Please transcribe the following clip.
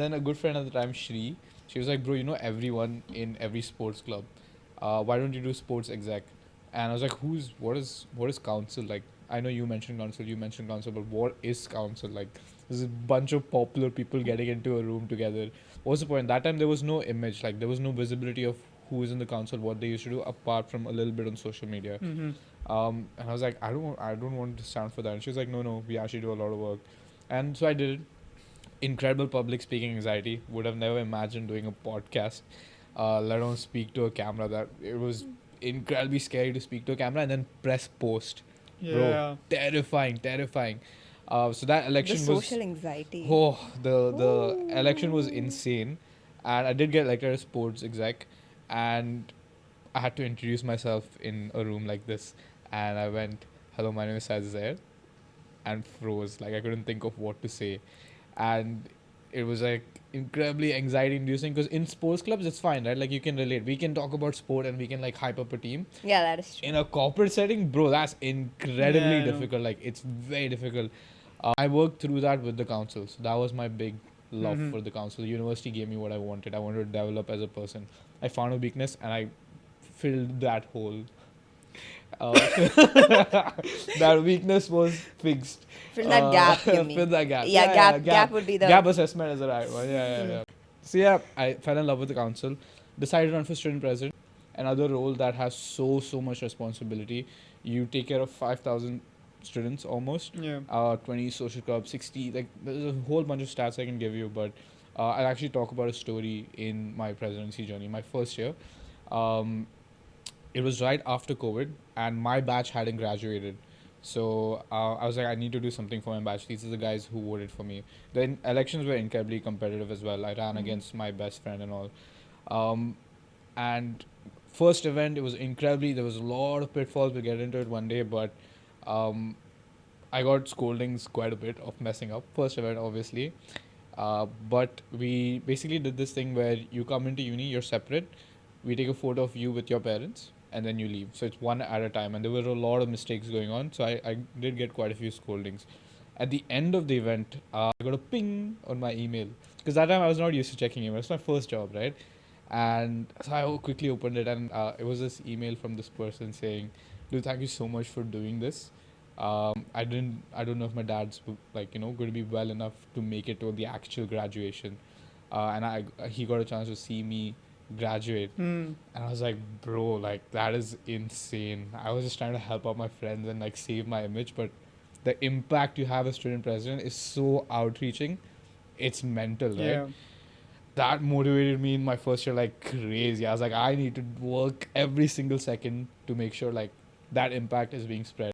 then a good friend at the time, Shri, she was like, bro, you know everyone in every sports club. Why don't you do sports exec? And I was like, what is council? Like, I know you mentioned council, but what is council? Like, there's a bunch of popular people getting into a room together. What's the point? That time there was no image, like there was no visibility of who is in the council, what they used to do, apart from a little bit on social media. And I was like, I don't want to stand for that. And she was like, no, we actually do a lot of work. And so I did it. Incredible public speaking anxiety. Would have never imagined doing a podcast, let alone speak to a camera. That it was incredibly scary to speak to a camera and then press post. Bro, terrifying. So that The election was social anxiety. the election was insane, and I did get elected as sports exec, and I had to introduce myself in a room like this, and I went, "Hello, my name is Syed," and froze. Like I couldn't think of what to say, and it was like incredibly anxiety inducing because in sports clubs it's fine, right? Like you can relate. We can talk about sport and we can like hype up a team. Yeah, that is true. In a corporate setting, bro, that's incredibly Yeah, I know. difficult. Like it's very difficult. I worked through that with the council, so that was my big love Mhm. for the council. The university gave me what I wanted. I wanted to develop as a person. I found a weakness and I filled that hole. Uh, that weakness was fixed. Fill that gap, you mean? Fill that gap. Yeah, gap would be the... Gap assessment is the right one. Yeah. So yeah, I fell in love with the council. Decided to run for student president. Another role that has so much responsibility. You take care of 5,000 students almost. Yeah. 20 social clubs, 60. Like there's a whole bunch of stats I can give you, but I'll actually talk about a story in my presidency journey. My first year, um, it was right after COVID, and my batch hadn't graduated. So I was like, I need to do something for my batch. These are the guys who voted for me. The elections were incredibly competitive as well. I ran against my best friend and all. And first event, it was incredibly. There was a lot of pitfalls. We'll get into it one day, but um, I got scoldings quite a bit of messing up. First event, obviously. But we basically did this thing where you come into uni, you're separate. We take a photo of you with your parents, and then you leave. So it's one at a time. And there were a lot of mistakes going on. So I did get quite a few scoldings. At the end of the event, I got a ping on my email. Because that time I was not used to checking email. It's my first job, right? And so I quickly opened it, and it was this email from this person saying, "Dude, thank you so much for doing this. I don't know if my dad's like going to be well enough to make it to the actual graduation, and he got a chance to see me graduate, and I was like, bro, like that is insane. I was just trying to help out my friends and like save my image, but the impact you have as student president is so outreaching. It's mental, right? Yeah. That motivated me in my first year like crazy. I was like, I need to work every single second to make sure like that impact is being spread.